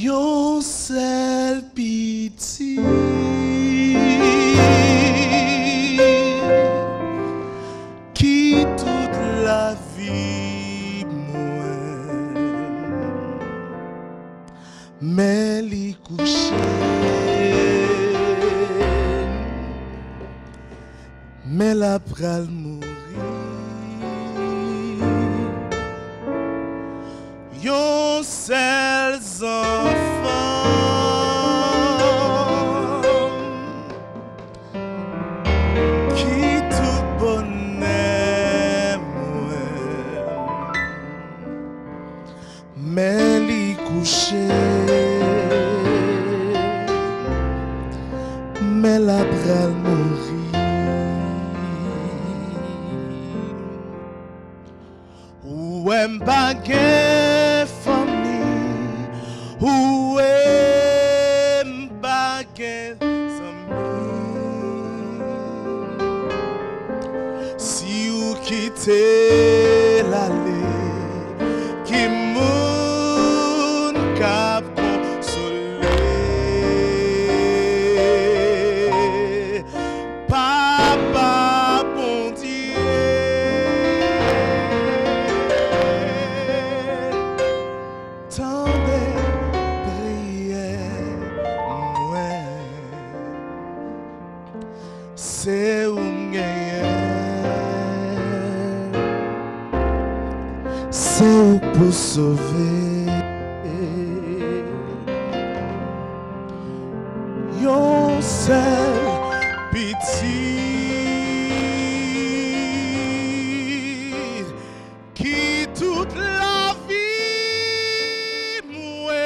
Yon sel piti qui toute la vie mwen mais li couché mais la pral mourir. Yon sel enfants qui tout bonheur mais li couché mais la pral mourir. Ou m'pa gen famille, ou m'pa gen zami. Si ou quitte l'aller, qui moun kap consoler. Papa bon Dieu, tendez prière moi, c'est où c'est où pour sauver. Yon seul petit qui toute la vie mouait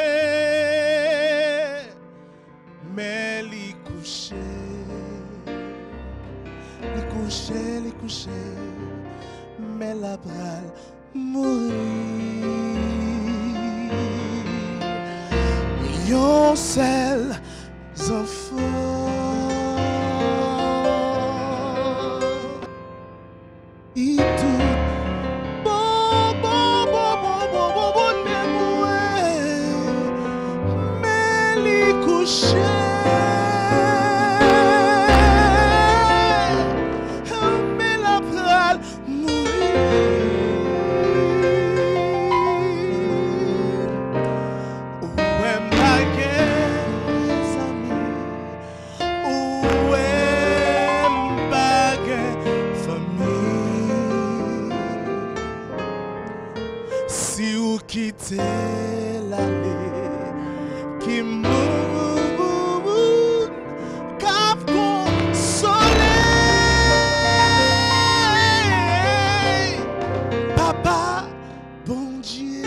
mais li couché mais la pral mourir. Yon seul enfant il tout bon mais li couché mais la pral si ou quitte l'aller qui moun kap consoler. Papa bon Dieu,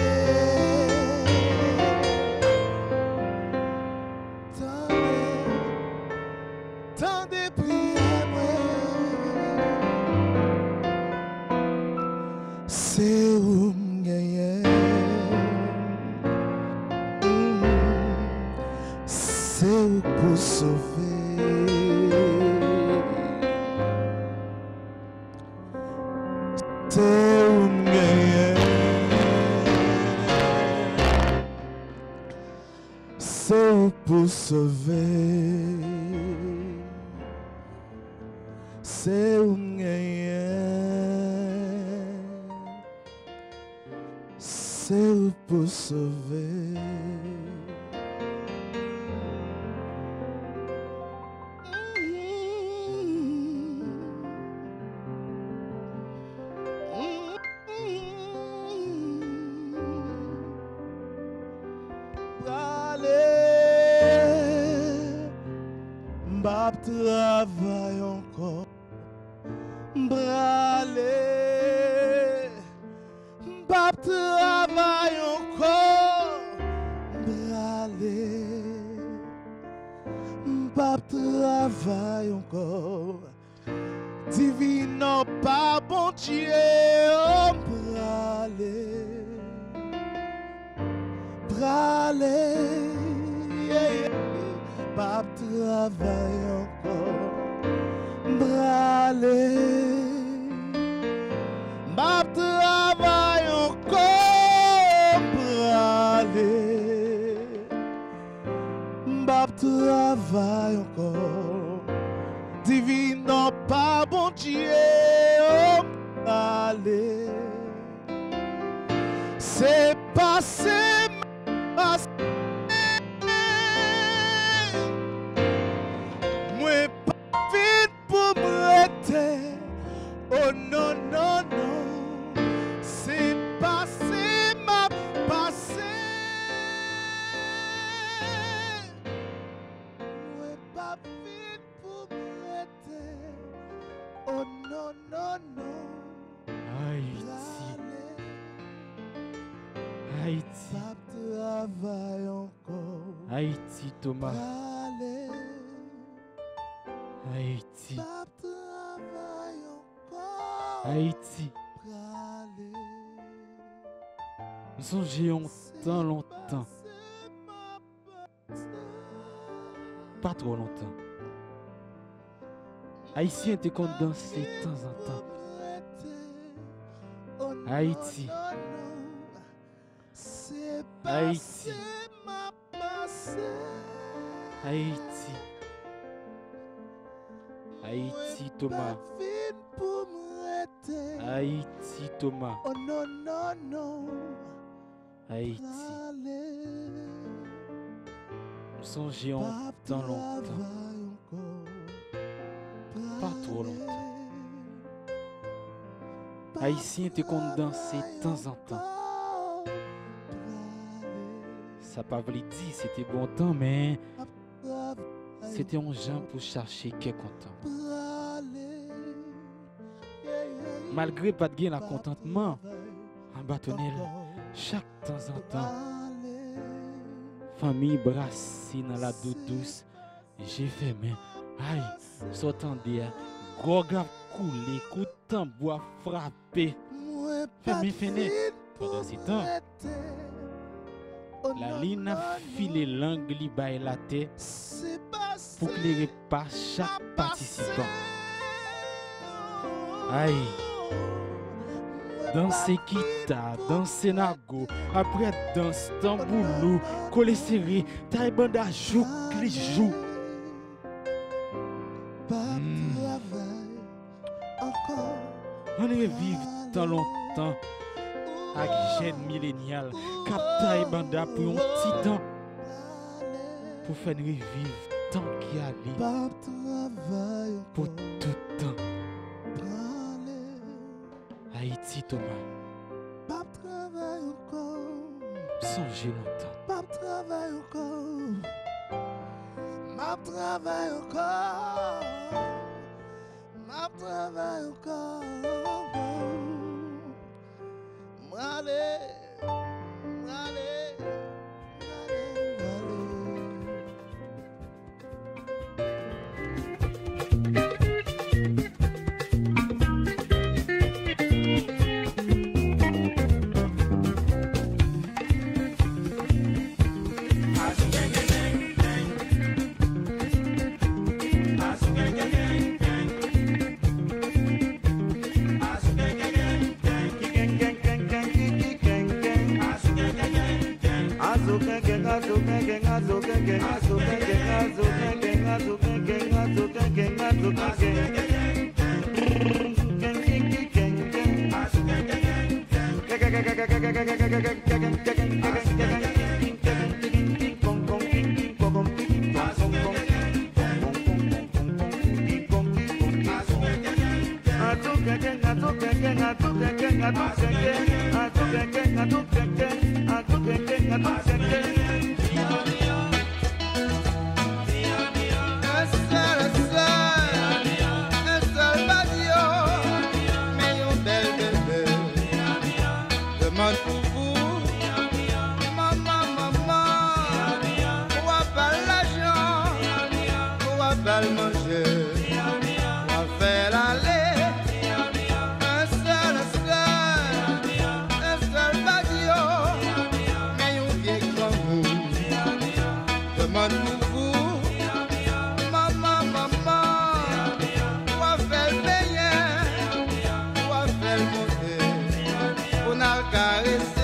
tendez prière moi, c'est où c'est où pour sauver. C'est où c'est où pour sauver. C'est où c'est où pour sauver. M'bap travail encore, m'brale, m'bap travail encore, m'brale, m'pas travail encore. Divin pas bon Dieu, oh, bralé, yeah, pas travail encore, bralé, pas travail encore, bralé, pas travail encore, divin pas bon Dieu, oh, bralé, c'est passé. Moi pas vite pour m'arrêter. Oh non, non, non. C'est passé, m'a passé. Moi pas vite pour m'arrêter. Oh non, non, non. Haïti. Haïti. Travail encore. Haïti, Thomas. Haïti. Haïti. Nous songeons longtemps. Pas trop longtemps. Haïtien était qu'on danser de temps en temps. Haïti. Haïti. Haïti. Haïti, Thomas. Haïti, Thomas. Oh non, non, non. Haïti. Nous songeons tant longtemps. Pas trop longtemps. Haïtien était qu'on danser de temps en temps. Ça pas voulu dire c'était bon temps, mais c'était un gens pour chercher quelque content. Malgré pas de gain la contentement, en bâtonnel, chaque temps en temps, famille brassée dans la douce, j'ai fait mais aïe, s'entendait, gros grave coulé, coup de tambour frappé. Famille fenêtre, pendant ce temps. La ligne a filé l'angle li baille la tête pour éclairer par chaque participant. Aïe, danse guitare, danse nago, après danse tamboulou, collé serré, taille bande à jouk li joue. On est vivre tant longtemps. Avec jeune millénial, captaille banda pour un petit temps, pour faire revivre tant qu'il y a pour tout temps. Haïti, Thomas. Songez longtemps. Travail encore. Allez. faire le manger, on va faire l'aller. Un seul bagio, mais on vient comme vous. Demande pour vous, maman, on va faire le meilleur, on va faire le monter, on a caressé.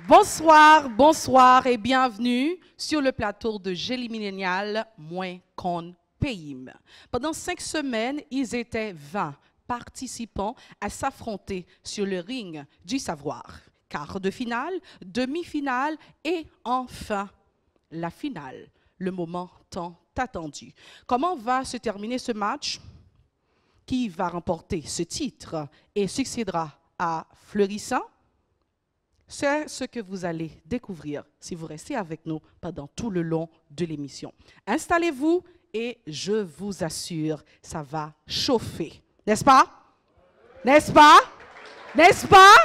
Bonsoir, bonsoir et bienvenue sur le plateau de Génie Millénial, moins qu'on paye. Pendant 5 semaines, ils étaient 20 participants à s'affronter sur le ring du savoir. Quart de finale, demi-finale et enfin la finale, le moment tant attendu. Comment va se terminer ce match? Qui va remporter ce titre et succédera à Fleurissant? C'est ce que vous allez découvrir si vous restez avec nous pendant tout le long de l'émission. Installez-vous et je vous assure, ça va chauffer. N'est-ce pas? N'est-ce pas? N'est-ce pas?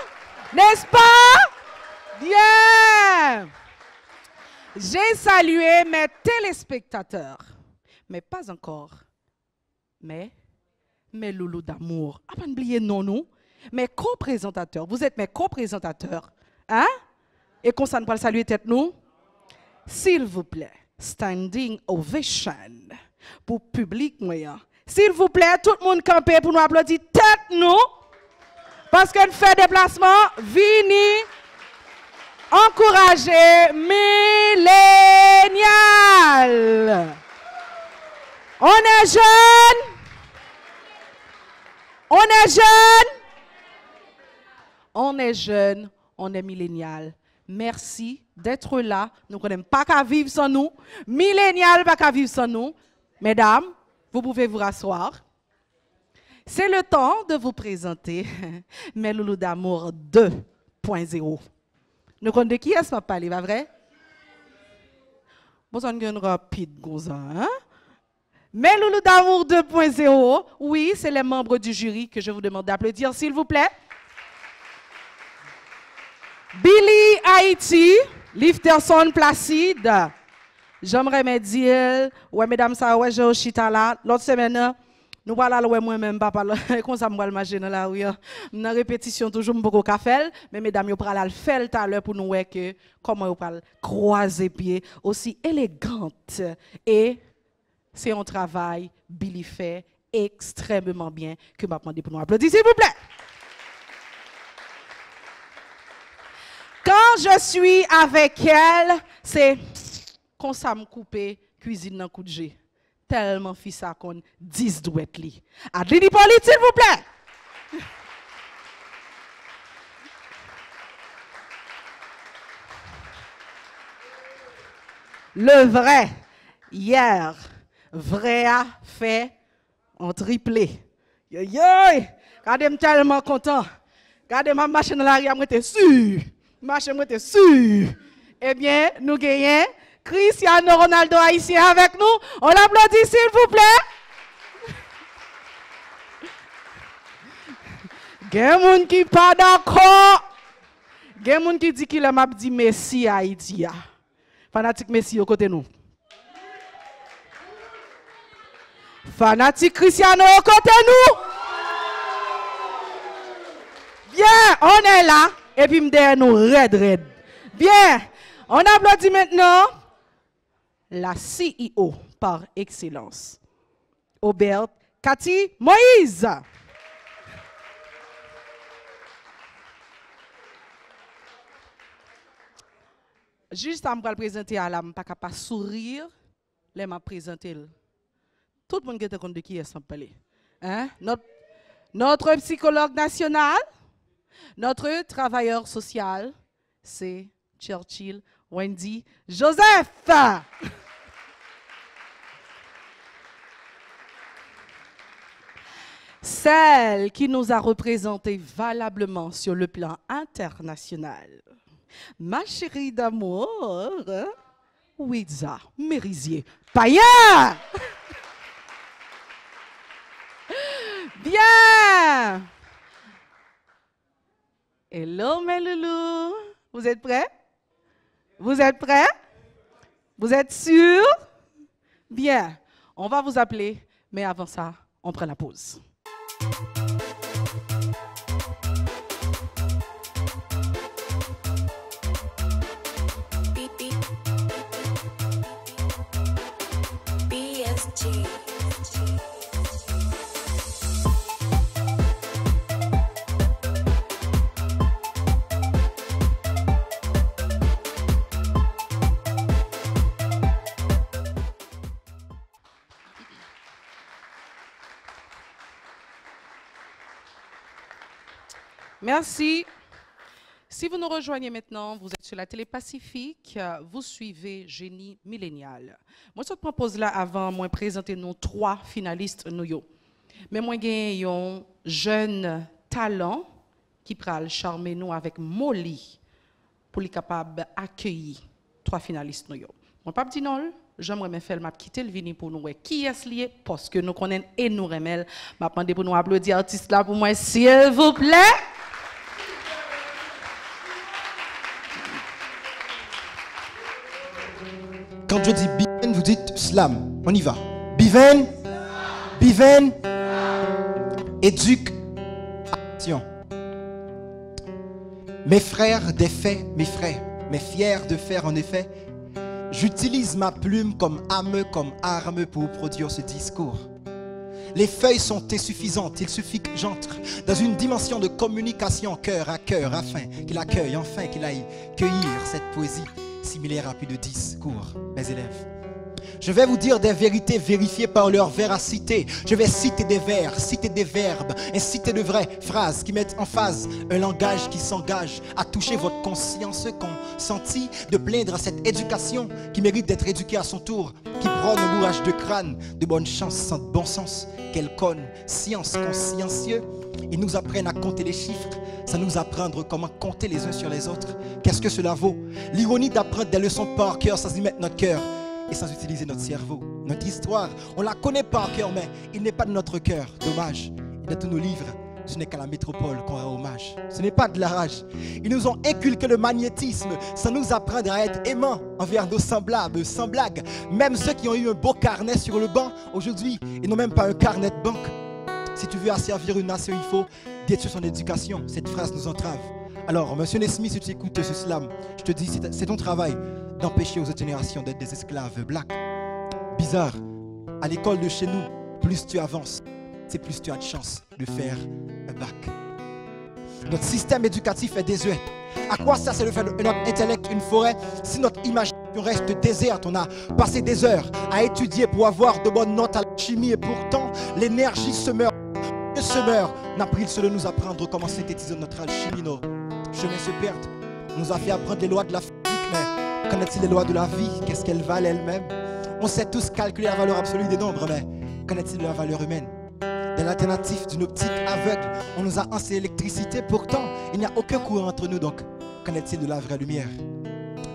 N'est-ce pas? Bien! J'ai salué mes téléspectateurs, mais pas encore. Mais mes loulous d'amour. Ah, pas oublier non, nous. Mes co-présentateurs. Vous êtes mes co-présentateurs. Hein? Et qu'on s'en va saluer tête nous? S'il vous plaît, standing ovation pour public moyen. S'il vous plaît, tout le monde camper pour nous applaudir tête nous. Parce qu'on fait déplacement, vini, encourager millénial. On est jeune. On est jeune. On est jeune. On est millénial. Merci d'être là. Nous ne connaissons pas qu'à vivre sans nous. Millénial, pas qu'à vivre sans nous. Mesdames, vous pouvez vous rasseoir. C'est le temps de vous présenter mes loulous d'amour 2.0. Nous connaissons de qui est-ce que je parle, pas vrai? Bon, ça est rapide, hein? Mes loulous d'amour 2.0, oui, c'est les membres du jury que je vous demande d'applaudir, s'il vous plaît. Billy Haïti, Lifterson Placide, j'aimerais me dire, ouais, mesdames, ça, ouais, j'ai chita là, l'autre semaine, nous voilà là, ouais, moi-même, papa, comme ça, moi, le manger dans la rue, dans répétition, toujours, beaucoup de café, mais mesdames, vous parlez le faire tout à l'heure pour nous voir que, comment vous parlez, croiser pieds, aussi élégante, et c'est un travail, Billy fait extrêmement bien, que m'a demandé pour nous applaudir, s'il vous plaît. Quand je suis avec elle, c'est comme ça me couper cuisine dans coup de G. Tellement fils ça qu'on 10 douettes li. Adeline Hippolyte, s'il vous plaît. Le vrai, hier, vrai a fait en triplé. Yo yo, regardez-moi tellement content. Regardez ma machine dans l'arrière, moi t'es sûr. Marche moi t'es sûr. Eh bien, nous gagnons Cristiano Ronaldo haïtien avec nous. On l'applaudit s'il vous plaît. Il y a des gens qui pas d'accord. Il y a des gens qui disent qu'il m'a dit Messi à Haïti. Fanatique Messi au côté nous. Fanatique Cristiano au côté nous. Bien, on est là. Et puis, derrière nous, red. Bien, on applaudit maintenant la CEO par excellence, Aubert Cathy Moïse. Juste à me présenter à la, je ne peux pas sourire, je m'a présenté. Tout le monde qui est compte de qui est parler. Hein? Notre psychologue national, notre travailleur social, c'est Churchill Wendy Joseph. Celle qui nous a représentés valablement sur le plan international. Ma chérie d'amour, Ouiza Mérisier Payen. Bien. Hello mes loulous. Vous êtes prêts? Vous êtes prêts? Vous êtes sûrs? Bien. On va vous appeler, mais avant ça, on prend la pause. Merci. Si vous nous rejoignez maintenant, vous êtes sur la télé Pacifique, vous suivez Génie Millénial. Moi, je te propose là, avant, moi, présenter nos 3 finalistes. Mais moi, j'ai un jeune talent qui pral charmer nous avec Molly pour les capables d'accueillir 3 finalistes. Moi, pas dit non, j'aimerais me faire quitter le vini pour nous. Qui est-ce lié? Parce que nous connaissons et nous remel. Je vais pour nous applaudir l'artiste là pour moi, s'il vous plaît. Quand je dis Biven, vous dites slam. On y va. Biven. Biven. Éducation. Mes frères des faits, mes frères, mes fiers de faire en effet. J'utilise ma plume comme arme pour produire ce discours. Les feuilles sont insuffisantes, il suffit que j'entre dans une dimension de communication cœur à cœur afin qu'il accueille, enfin qu'il aille cueillir cette poésie similaire à plus de 10 cours, mes élèves. Je vais vous dire des vérités vérifiées par leur véracité. Je vais citer des vers, citer des verbes, et citer de vraies phrases qui mettent en phase un langage qui s'engage à toucher votre conscience consentie de plaindre à cette éducation qui mérite d'être éduquée à son tour, qui prône un bourrage de crâne, de bonne chance sans bon sens, qu'elle conne, science consciencieux. Ils nous apprennent à compter les chiffres, sans nous apprendre comment compter les uns sur les autres. Qu'est-ce que cela vaut? L'ironie d'apprendre des leçons par cœur sans y mettre notre cœur et sans utiliser notre cerveau. Notre histoire, on la connaît par cœur, mais il n'est pas de notre cœur. Dommage, et de tous nos livres, ce n'est qu'à la métropole qu'on rend hommage. Ce n'est pas de la rage. Ils nous ont inculqué le magnétisme sans nous apprendre à être aimants envers nos semblables, sans blague. Même ceux qui ont eu un beau carnet sur le banc, aujourd'hui, ils n'ont même pas un carnet de banque. Si tu veux asservir une nation, il faut détruire son éducation. Cette phrase nous entrave. Alors, monsieur Nesmith, si tu écoutes ce slam, je te dis, c'est ton travail d'empêcher aux autres générations d'être des esclaves blacks. Bizarre, à l'école de chez nous, plus tu avances, c'est plus tu as de chance de faire un bac. Notre système éducatif est désuet. À quoi ça sert de faire de notre intellect une forêt si notre imagination reste déserte? On a passé des heures à étudier pour avoir de bonnes notes à la chimie et pourtant l'énergie se meurt. Le semeur n'a pris le seul de nous apprendre comment synthétiser notre alchimie. Nos chemins se perdent. On nous a fait apprendre les lois de la physique, mais connaît-il les lois de la vie? Qu'est-ce qu'elles valent elles-mêmes? On sait tous calculer la valeur absolue des nombres, mais connaît-il la valeur humaine? Dans l'alternative d'une optique aveugle, on nous a enseigné l'électricité, pourtant il n'y a aucun courant entre nous, donc connaît-il de la vraie lumière?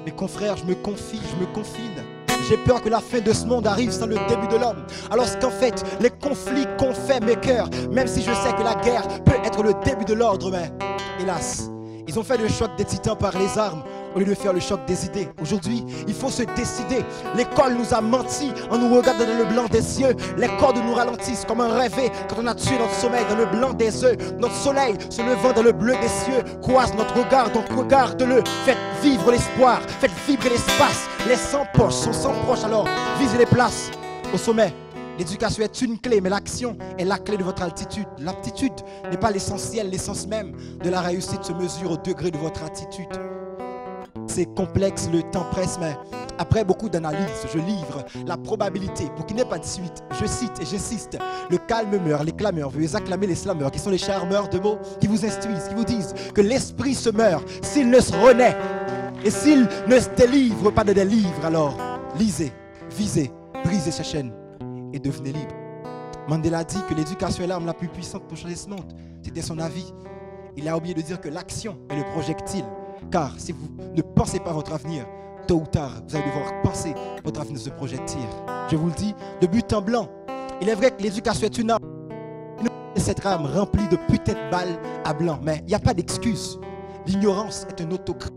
Mes confrères, je me confie, je me confine. J'ai peur que la fin de ce monde arrive sans le début de l'homme. Alors qu'en fait, les conflits qu'ont fait mes cœurs, même si je sais que la guerre peut être le début de l'ordre, mais hélas, ils ont fait le choc des titans par les armes. au lieu de faire le choc des idées. Aujourd'hui, il faut se décider. L'école nous a menti en nous regardant dans le blanc des cieux. Les cordes nous ralentissent comme un rêvé quand on a tué notre sommeil dans le blanc des œufs. Notre soleil se levant dans le bleu des cieux croise notre regard, donc regarde-le. Faites vivre l'espoir, faites vibrer l'espace. Les sans poches sont sans proches, alors visez les places. Au sommet, l'éducation est une clé, mais l'action est la clé de votre altitude. L'aptitude n'est pas l'essentiel, l'essence même de la réussite se mesure au degré de votre attitude. C'est complexe, le temps presse, mais après beaucoup d'analyses, je livre la probabilité pour qu'il n'y ait pas de suite. Je cite et j'insiste, le calme meurt, les clameurs, veuillez acclamer les slameurs, qui sont les charmeurs de mots qui vous instruisent, qui vous disent que l'esprit se meurt s'il ne se renaît. Et s'il ne se délivre pas de des livres, alors lisez, visez, brisez sa chaîne et devenez libre. Mandela dit que l'éducation est l'arme la plus puissante pour changer ce monde. C'était son avis. Il a oublié de dire que l'action est le projectile. Car si vous ne pensez pas à votre avenir, tôt ou tard, vous allez devoir penser votre avenir se projectile. Je vous le dis, de but en blanc. Il est vrai que l'éducation est une arme. Cette arme remplie de putains de balles à blanc. Mais il n'y a pas d'excuse. L'ignorance est un autocrat.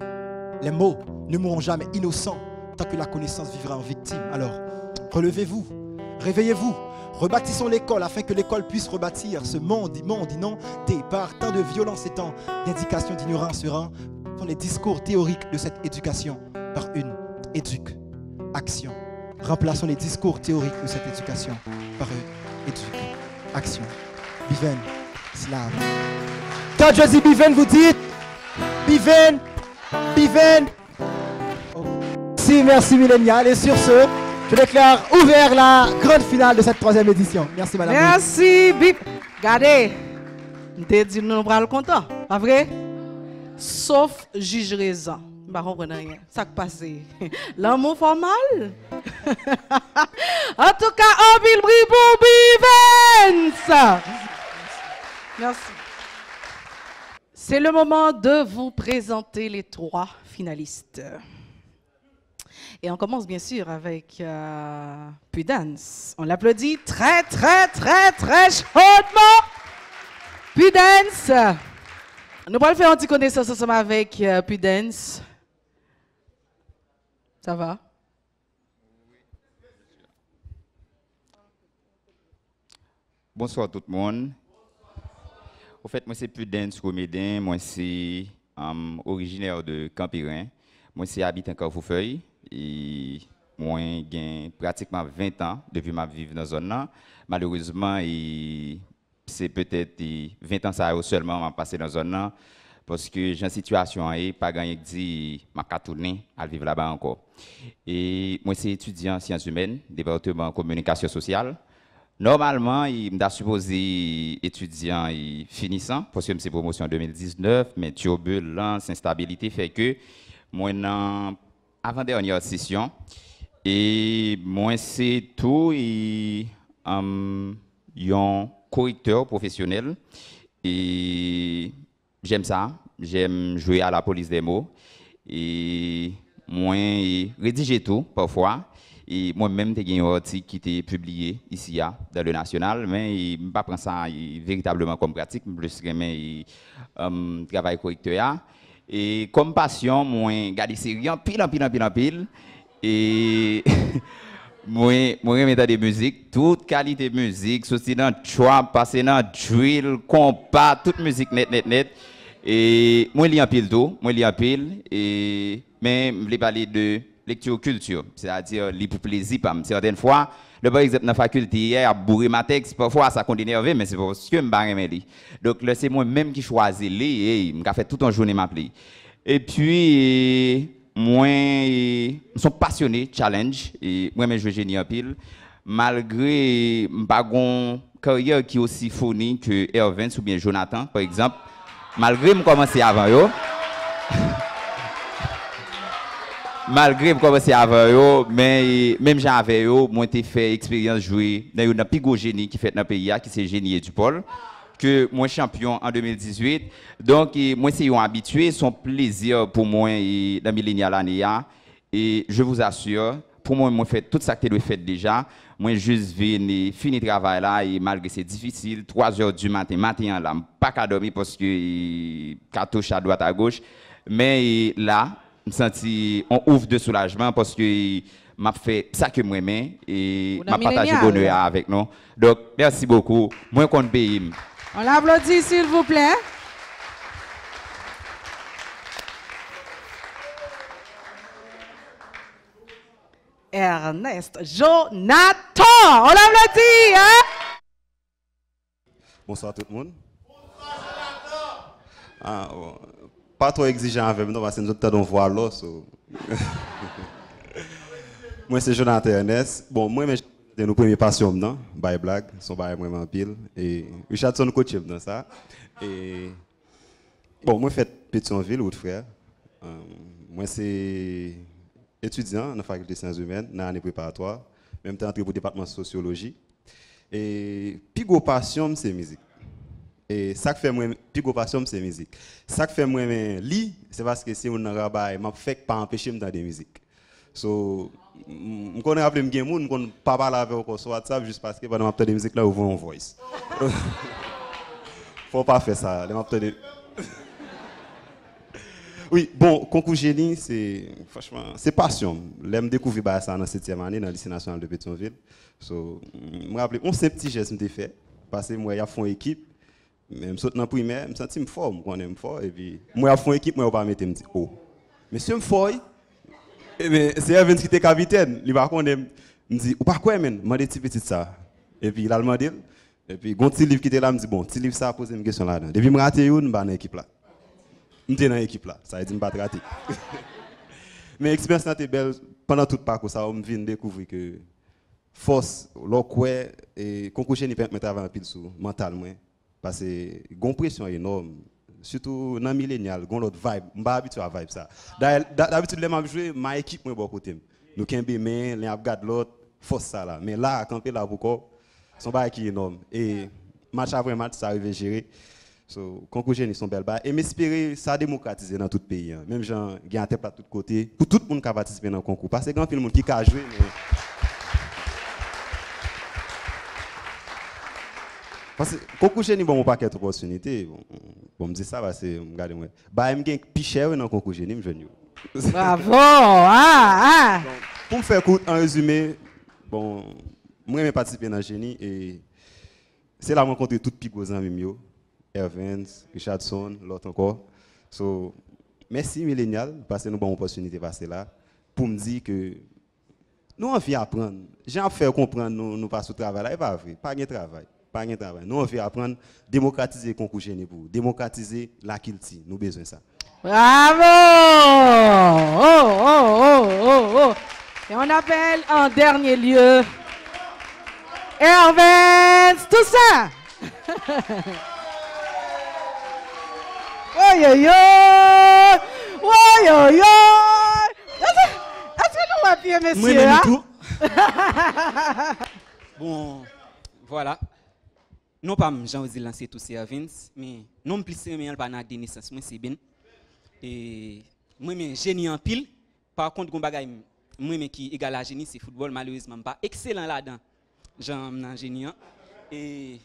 Les mots ne mourront jamais innocents tant que la connaissance vivra en victime. Alors, relevez-vous, réveillez-vous, rebâtissons l'école afin que l'école puisse rebâtir ce monde inondé par tant de violence et tant d'indications d'ignorance sont les discours théoriques de cette éducation par une éduc-action. Remplaçons les discours théoriques de cette éducation par une éduc-action. Biven, Slav. Quand je dis Biven, vous dites Biven, Biven. Merci Millénial. Et sur ce, je déclare ouvert la grande finale de cette 3e édition. Merci madame. Merci Bip. Regardez, t'es dit nous pas le content, pas vrai? Sauf juge raison. Bah comprenez rien. Ça qui passe. L'amour formal. En tout cas, on vil bri pour Bivens. Merci. C'est le moment de vous présenter les 3 finalistes. Et on commence bien sûr avec Pudence. On l'applaudit très chaudement. Pudence. Nous allons faire une petite connaissance ensemble avec Pudence. Ça va? Bonsoir tout le monde. Au fait, moi c'est Pudence Comédien, moi c'est originaire de Campirin. Moi c'est habitant en Carrefourfeuille et moi j'ai pratiquement 20 ans depuis ma vie dans la zone. Malheureusement, c'est peut-être 20 ans ça seulement m'a passé dans la zone parce que j'ai une situation pas gagné que dit m'a tourner à vivre là-bas encore. Et moi c'est étudiant en sciences humaines, département communication sociale. Normalement, il m'a supposé étudiant et finissant, parce que c'est promotion 2019, mais turbulence, instabilité fait que moi, avant-dernière session, et moi, c'est tout, et un correcteur professionnel, et j'aime ça, j'aime jouer à la police des mots, et moi, rédiger tout, parfois. Et moi-même, j'ai un article qui était publié ici dans le national, mais je ne prends pas ça véritablement comme pratique, plus que travail correcteur. Et comme passion, moi, je regarde des séries en pile. Et moi, je mets des musiques, toute qualité de musique, sorti dans trap, passé dans drill, compas, toute musique net. Et moi, je lis en pile tout, mais je voulais parler de lecture culture, c'est-à-dire lire pour plaisir. Certaines fois, par exemple, dans la faculté, hier, à bourrer ma texte, parfois ça compte énervé, mais c'est parce que je me suis. Donc là, c'est moi-même qui choisis lire et je fais toute une journée m'appeler. Et puis, moi, je suis passionné, challenge, et moi-même, je génie en pile, malgré une carrière qui est aussi fournie que Ervin ou bien Jonathan, par exemple, malgré que je commencé avant eux. Malgré que je commencé avant eux, mais même j'avais eux, moi j'ai fait expérience jouer dans une plus gros génie qui fait dans le pays, qui c'est Génie du Pôle, que moi champion en 2018. Donc moi c'est un habitué, son plaisir pour moi dans Millénial année. Et je vous assure, pour moi, moi fait tout ça que tu fait déjà. Moi juste fini le travail là et malgré c'est difficile, 3 h du matin là, pas qu'à dormir parce que cartouche à droite à gauche, mais là me senti on ouvre de soulagement parce que m'a fait ça que moi même et m'a partagé bonheur avec nous. Donc merci beaucoup. Moi qu'on paye. On l'applaudit s'il vous plaît. Ernest Jonathan, on l'applaudit, hein? Bonsoir tout le monde. Ah, bon. Pas trop exigeant avec nous parce que nous avons voir l'eau. Moi c'est Jonathan Ernest. Bon, moi c'est nos premières passions non, by blague, son bail vraiment pile et Richardson coach dans ça. Et bon, moi fait Pétionville ou frère. Moi c'est étudiant dans la faculté de sciences humaines, dans l'année préparatoire, même temps entré pour le département de sociologie. Et plus gros passion c'est musique. Et ça que fait moi plus gros passion c'est musique. Ça que fait moi lit, c'est parce que c'est un rabat m'a fait pas empêcher me d'entendre musique. So je connais rappeler me moun qu'on pas parler avec sur WhatsApp juste parce que pendant m'entendre des musique là ouvre un voice. Faut pas faire ça, les m'entendre. Oui, bon, concours génie, c'est franchement, c'est passion. L'aime découvrir ça dans la 7e année dans le lycée national de Pétionville. So, me rappelle, on sait petit geste me fait parce que moi, il y a fond équipe, même saute dans primaire, me senti fort, moi on fort et puis moi à fond équipe, moi pas mettre me dit oh. Monsieur me fort. Mais c'est Evans qui était capitaine, il va connait me dit ou pas quoi men, m'a dit petit ça. Et puis il a demandé et puis gon petit livre qui était là me dit bon, petit livre ça poser une question là-dedans. Depuis me rater une dans l'équipe là. M'étais dans l'équipe là, ça veut dire me pas rater. Mais l'expérience était belle pendant tout le parcours ça on vient découvrir que force l'okwe et concours génie permet travailler un peu sur mentalement parce que gon pression énorme surtout dans millénial gon l'autre vibe m'pas habitué à vibe ça d'habitude les m'a jouer ma équipe moi bon côté nous kembe main les regarde l'autre force ça là mais là camper là pourquoi son bail qui est énorme et match après match ça arrive gérer so concours génie sont belle bail et m'espérer ça démocratiser dans tout pays hein. Même gens gagne tête à tous côtés pour tout le monde qui participer dans le concours parce que grand film monde qui a jouer mais parce que concours génie bon paquet d'opportunités bon me dire ça parce que regardez moi bah me gagne plus cher dans concours génie me jeune. Bravo ah. Donc, pour me faire court en résumé bon moi j'ai participé dans génie et c'est là rencontrer toutes les gros amis yo Evans, Richardson, l'autre encore. So merci millénial parce que nous avons une opportunité de passer là pour me dire que nous envie apprendre. J'ai envie faire comprendre nous pas au travail là, pas vrai, pas de travail. Pas de travail. Nous, on veut apprendre démocratiser le concours génie pour démocratiser la culture. Nous avons besoin de ça. Bravo! Oh. Et on appelle en dernier lieu Hervé Toussaint. Est-ce que nous appuyons, messieurs? Bon, voilà. Non pas Jean-Ozil lancer tous ces Vince, mais non plus c'est mais pas na naissance moi c'est bien. Et moi mais génie en pile. Par contre gon bagay moi mais qui égal à génie c'est football malheureusement pas excellent là-dedans. Jean nan génie et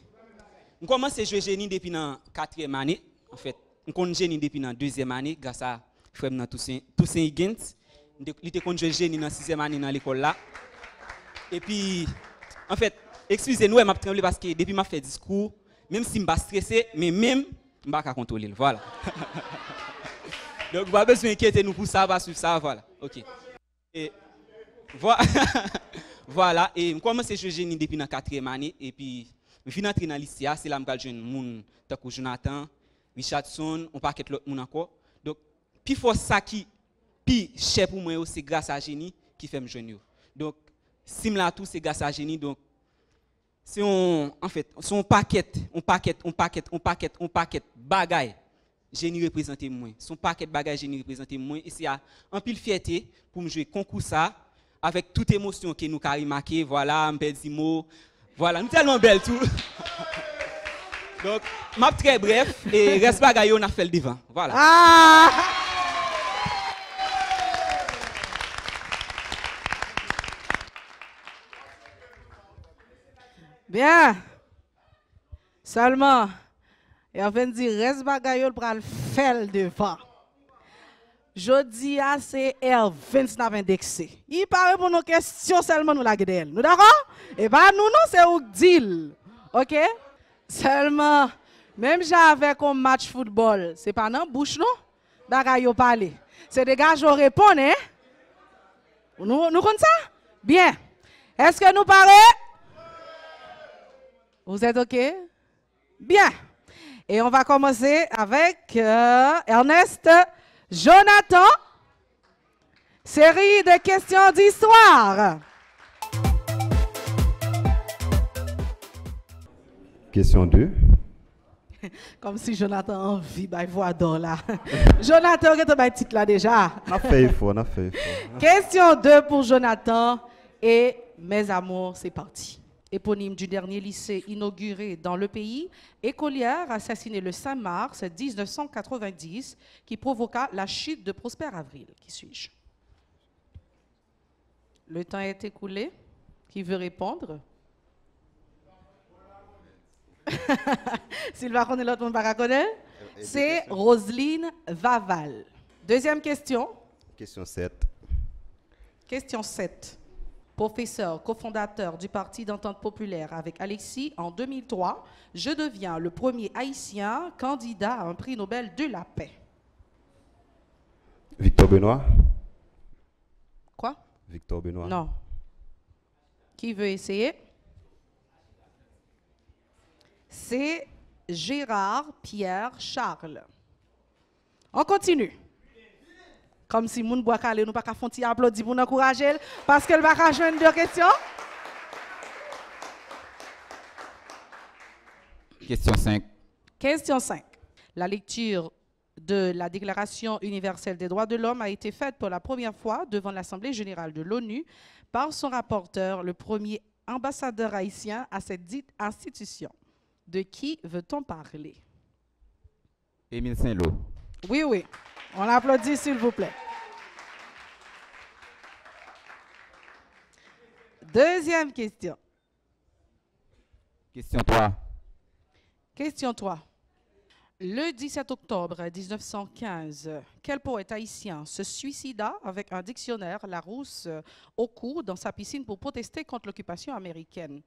on commence à jouer génie depuis la 4e année en fait. On connaît génie depuis la 2e année grâce à frère nan Toussaint Higgins. Il était jouer génie dans 6e année dans l'école là. Et puis en fait excusez-nous, je m'a tremblé parce que depuis m'a fait discours, même si je suis stressé, mais même je ne peux pas contrôler. Voilà. Donc, pas besoin d'inquiéter nous pour ça, va suivre ça, voilà. OK. Et voilà. Voilà, et je commence à jouer génie depuis la 4e année et puis je suis entré dans le lycée, c'est là que je suis un tant que Jonathan, Richardson, on paquet l'autre monde encore. Donc, puis faut ça qui puis cher pour moi c'est grâce à génie qui fait me joindre. Donc, si là tout c'est grâce à génie donc c'est en fait son paquet bagaille génie représente moi son paquet bagaille génie représente moi et c'est en pile fierté pour me jouer concours ça avec toute émotion que nous carré marqué voilà me perdre mot voilà nous tellement belle tout donc m'a très bref et reste bagaille on a fait le devant voilà Bien. Seulement, il a dit reste bagaille pour le faire devant. Jodi a c'est R20 n'a indexé. Il paraît pour nos questions seulement nous la guedel. Nous d'accord? Et pas nous non, c'est ou deal. OK? Seulement même j'avais comme match football, c'est pas dans bouche non? Bagay yo parler. C'est des gars je réponds hein? Nous comme ça? Bien. Est-ce que nous paraît? Vous êtes OK? Bien. Et on va commencer avec Ernest Jonathan. Série de questions d'histoire. Question 2. Comme si Jonathan a envie, bah, il voit dans là. Jonathan, tu as titre là déjà. On a fait effort, on a fait effort. Question 2 pour Jonathan. Et mes amours, c'est parti. Éponyme du dernier lycée inauguré dans le pays, écolière assassinée le 5 mars 1990 qui provoqua la chute de Prosper Avril. Qui suis-je? Le temps est écoulé. Qui veut répondre? S'il va connaître l'autre, on va connaître. C'est Roselyne Vaval. Deuxième question. Question 7. Question 7. Professeur, cofondateur du Parti d'entente populaire avec Alexis en 2003, je deviens le premier haïtien candidat à un prix Nobel de la paix. Victor Benoît. Quoi? Victor Benoît. Non. Qui veut essayer? C'est Gérard Pierre Charles. On continue. Comme si moun bois calé nous pas ka fonti applaudir pour nous encourager parce qu'elle va ka joindre deux questions. Question 5. Question 5. La lecture de la Déclaration universelle des droits de l'homme a été faite pour la première fois devant l'Assemblée générale de l'ONU par son rapporteur, le premier ambassadeur haïtien à cette dite institution. De qui veut-on parler? Émile Saint-Lô. Oui, oui. On applaudit, s'il vous plaît. Deuxième question. Question 3. Question 3. Le 17 octobre 1915, quel poète haïtien se suicida avec un dictionnaire Larousse au cou dans sa piscine pour protester contre l'occupation américaine?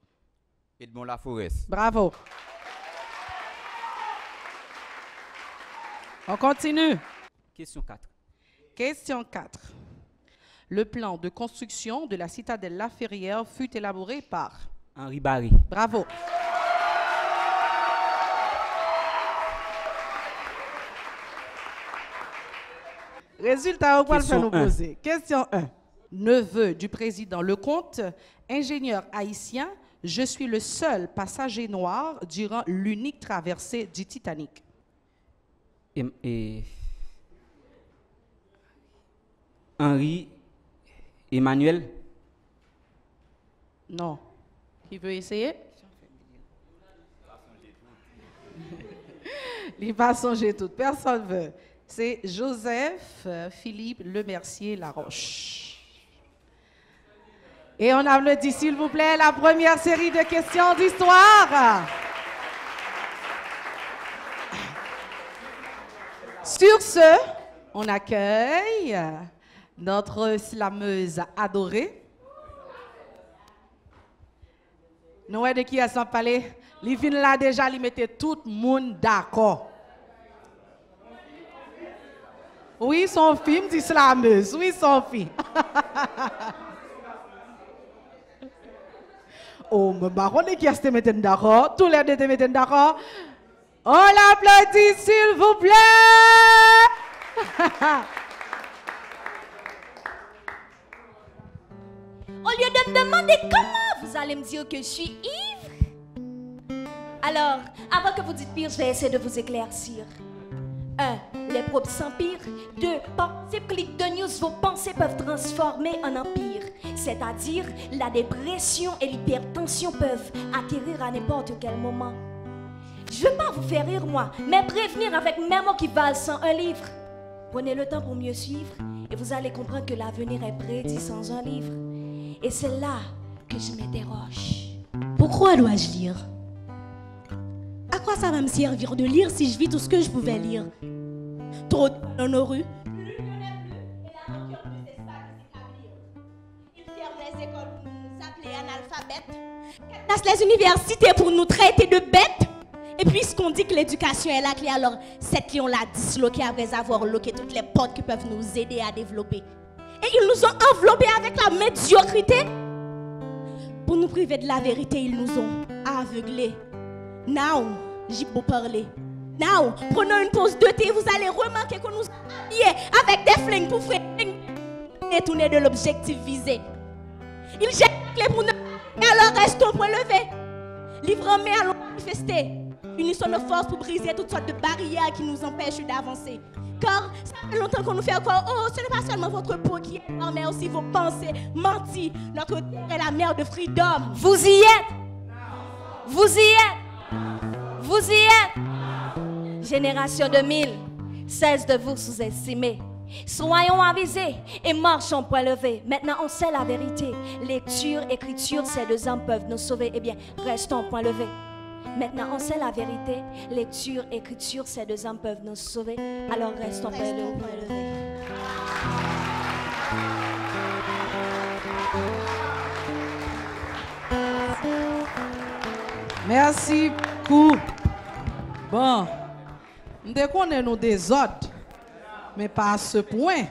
Edmond Laforêt. Bravo. On continue. Question 4. Question 4. Le plan de construction de la citadelle La Ferrière fut élaboré par Henri Barré. Bravo. Résultat, on va le faire nous poser. Question 1. Neveu du président Lecomte, ingénieur haïtien, je suis le seul passager noir durant l'unique traversée du Titanic. Henri Emmanuel. Non. Qui veut essayer? Il va songer tout. Personne veut. C'est Joseph Philippe Lemercier Laroche. Et on applaudit, s'il vous plaît, la première série de questions d'histoire. Sur ce, on accueille notre slameuse adorée. Nous, de qui a sans parler, les vins là déjà, ils mettaient tout le monde d'accord. Oui, son film dit slameuse. Oui, son film. Oh, mais baron, qui a se mettre d'accord? Tous les deux te mettent d'accord. On l'applaudit, s'il vous plaît. Au lieu de me demander comment vous allez me dire que je suis ivre, alors, avant que vous dites pire, je vais essayer de vous éclaircir. 1. Les propres s'empirent. 2. Pensez clic de news, vos pensées peuvent transformer en empire. C'est-à-dire, la dépression et l'hypertension peuvent atterrir à n'importe quel moment. Je ne veux pas vous faire rire, moi, mais prévenir avec mes mots qui valent 101 livres. Prenez le temps pour mieux suivre et vous allez comprendre que l'avenir est prédit sans un livre. Et c'est là que je m'interroge. Pourquoi dois-je lire? À quoi ça va me servir de lire si je vis tout ce que je pouvais lire? Trop dans nos rues, les écoles pour nous appeler analphabètes. Cadenassent les universités pour nous traiter de bêtes. Et puisqu'on dit que l'éducation est la clé, alors cette clé, on l'a disloquée après avoir loqué toutes les portes qui peuvent nous aider à développer. Et ils nous ont enveloppés avec la médiocrité. Pour nous priver de la vérité, ils nous ont aveuglés. Now, j'y peux parler. Now, prenons une pause de thé, vous allez remarquer qu'on nous a habillés avec des flingues pour faire détourner de l'objectif visé. Ils jettent la clé pour nous. Et alors restons point levé. Livrons main, allons manifester. Unissons nos forces pour briser toutes sortes de barrières qui nous empêchent d'avancer. Car ça fait longtemps qu'on nous fait encore. Oh, ce n'est pas seulement votre peau qui est noire, mais aussi vos pensées menties. Notre terre est la mer de freedom. Vous y êtes. Vous y êtes. Vous y êtes. Génération 2000, cesse de vous sous-estimer. Soyons avisés et marchons point levé. Maintenant, on sait la vérité. Lecture, écriture, ces deux hommes peuvent nous sauver. Eh bien, restons point levé. Maintenant, on sait la vérité. Lecture, écriture, ces deux hommes peuvent nous sauver. Alors, restons point levé. Merci beaucoup. Bon, dès qu'on est nos désordres, mais pas à ce point.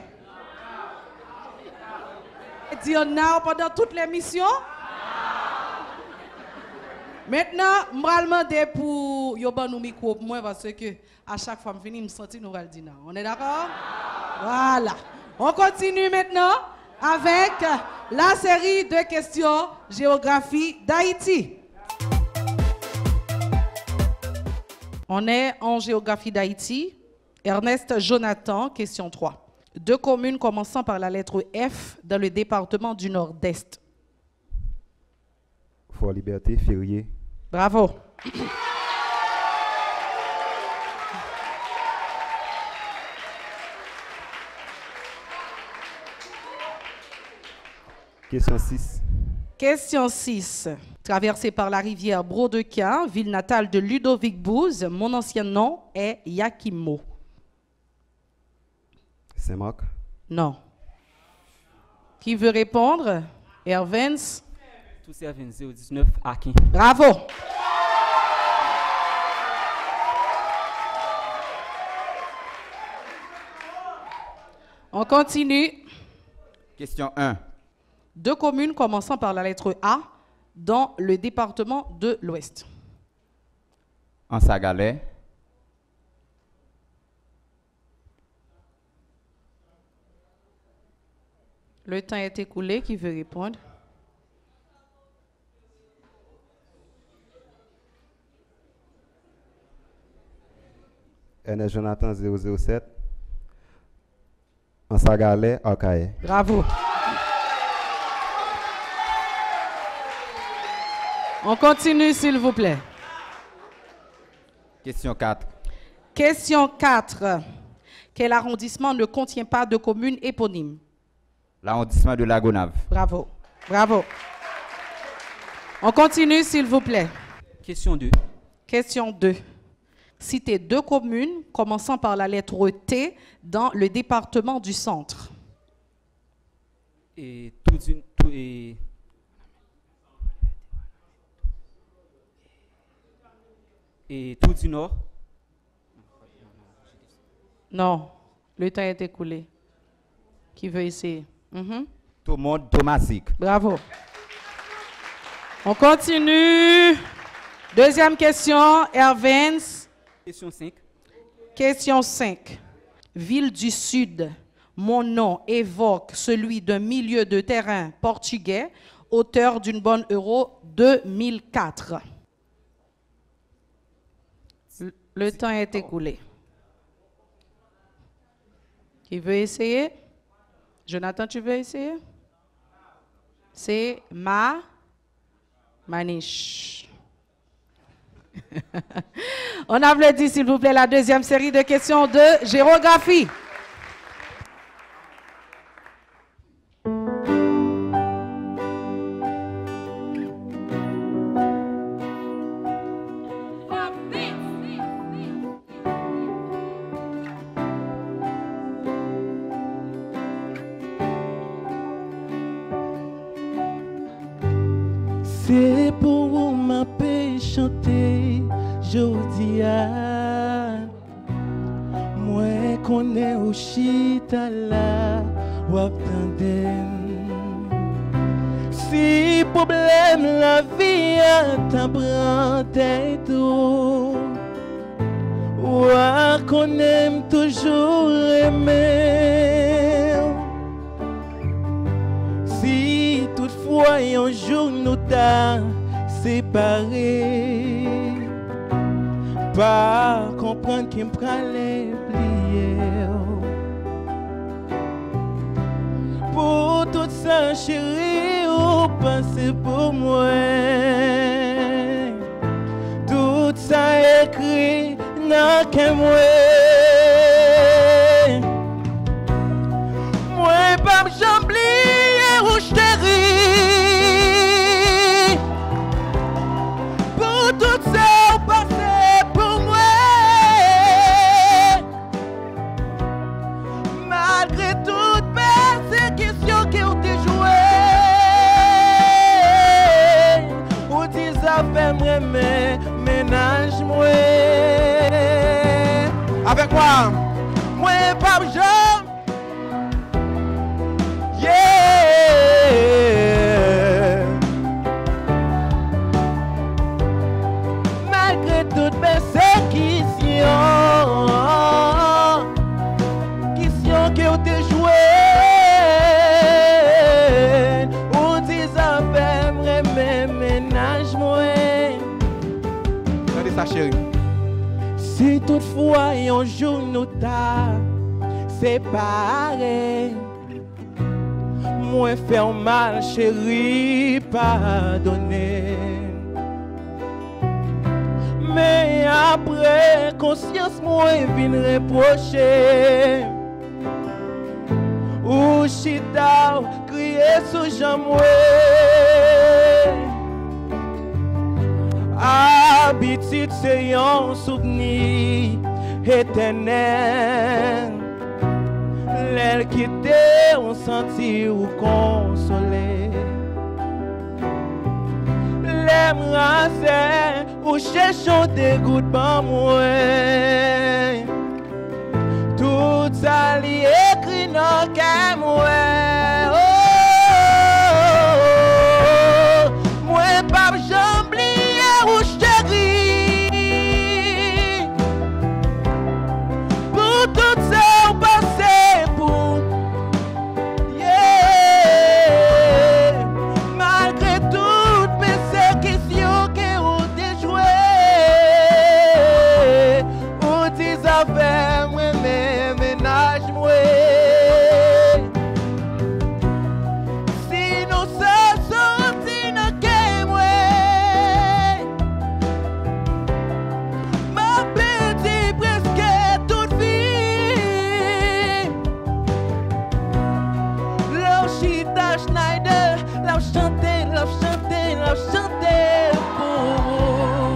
Dire now pendant toute l'émission. Maintenant, je vais demander pour Yoban nous micro pour moi parce que à chaque fois que je finis, je me sens nous va le dire now. On est d'accord? Voilà. On continue maintenant avec la série de questions géographie d'Haïti. On est en géographie d'Haïti. Ernest Jonathan, question 3. 2 communes commençant par la lettre F dans le département du Nord-Est. Fort Liberté, Férié. Bravo. Question 6. Question 6. Traversée par la rivière Brodequin, ville natale de Ludovic Bouze, mon ancien nom est Yakimo. Saint-Marc. Non. Qui veut répondre? Hervens. Tout c'est à 2019 à 15. Bravo. On continue. Question 1. 2 communes commençant par la lettre A dans le département de l'Ouest. Ansagalais. Le temps est écoulé. Qui veut répondre? Ernest Jonathan 007. Ansagalais, Arcaïe. Bravo. On continue, s'il vous plaît. Question 4. Question 4. Quel arrondissement ne contient pas de commune éponyme? L'arrondissement de La Gonave. Bravo. Bravo. On continue, s'il vous plaît. Question 2. Question 2. Citez 2 communes commençant par la lettre T dans le département du Centre. Et tout du Nord. Non, le temps est écoulé. Qui veut essayer? Tout le monde Thomasik. Bravo. On continue. Deuxième question, Hervens. Question 5. Question 5. Ville du Sud. Mon nom évoque celui d'un milieu de terrain portugais, auteur d'une bonne euro 2004. Le temps est écoulé. Qui veut essayer? Jonathan, tu veux essayer? C'est Maniche. On applaudit, s'il vous plaît, la deuxième série de questions de géographie. C'est pour ma paix chanter, Jodia. Moi connais au chita là, ou attendem. Si problème la vie a t'emprunté tout, ou qu'on aime toujours aimer. Si toutefois un jour nous t'a séparés, pas comprendre qu'il me prend les plier. Pour tout ça, chérie, ou pensez pour moi. Tout ça écrit dans que moi. Moi, pas j'oublie où je t'ai ri. Pour tout ça, passé pour moi. Malgré toute persécution qui ont été jouées, ou dis ça fait m'aimer, ménage moi. Avec moi, moi pas besoin. Yeah. Malgré toute persécution, qui ont été jouées, ou dis ça fait m'aimer, ménage moi. Regardez ça chérie. Si toutefois un jour nous t'a séparés, moi faire mal chérie, pardonner. Mais après conscience moi vient reprocher, ou chita crier sous jambe. Habitude c'est un souvenir éternel. L'aile quittée, on sentit ou consolé. Les m'rasser ou cherchons des gouttes par moi. Tout ça li écrit dans que moi. Moi pas j'oublier où je t'ai ri. Pour tout ça on passait pour. Yeah. Malgré toutes mes persécutions qui ont déjoué, ou tes affaires moi mes ménages moi. Sinon ça sorti dans que moi. Ma petite presque toute vie. Leur chita Schneider, leur chanter pour vous.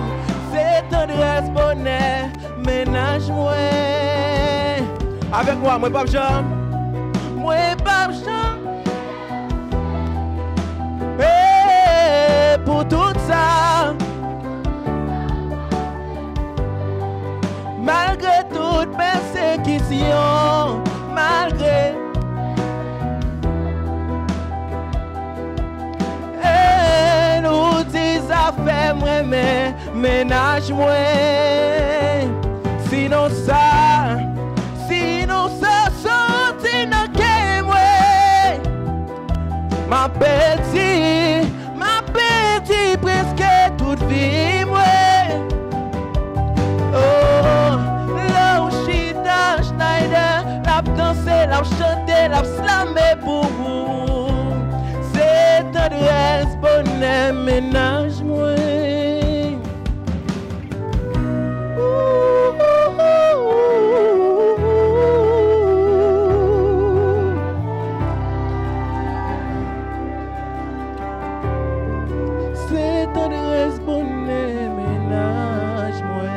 C'est tendresse, bonheur, ménage moi. Avec moi pas Jean. Moi pas Jean. Et pour tout ça, malgré toute persécution, malgré nous dis affaires moi mais ménage moi. Sinon ça sorti dans que moi. Ma petite presque toute vie moi. Oh, là où chita Schneider, la danser, la chanter, la slammer pour vous. C'est tendresse, bonheur, ménage moi. C'est tendresse, bonheur, ménage moi.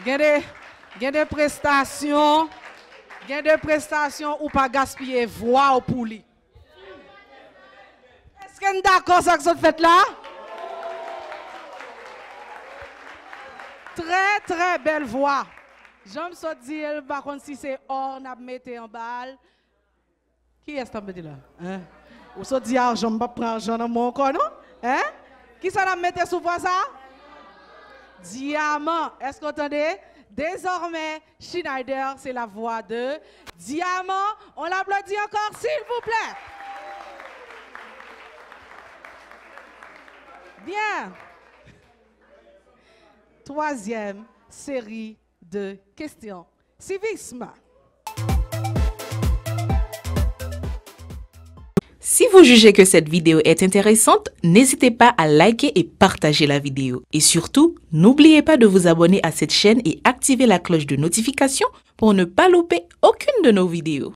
des prestations. Il y a des prestations ou pas gaspiller voix pour lui. Est-ce que vous êtes d'accord avec ce que vous faites là? Très, très belle voix. J'aime ça dire, par contre, si c'est or, on a mis en balle. Qui est-ce que tu là? Hein? Ou ça dit, je ne vais pas prendre l'argent dans mon corps, non? Hein? Qui ça l'a mis sous voix ça? Diamant. Est-ce que vous entendez? Désormais, Schneider, c'est la voix de Diamant. On l'applaudit encore, s'il vous plaît. Bien. Troisième série de questions. Civisme. Si vous jugez que cette vidéo est intéressante, n'hésitez pas à liker et partager la vidéo. Et surtout, n'oubliez pas de vous abonner à cette chaîne et activer la cloche de notification pour ne pas louper aucune de nos vidéos.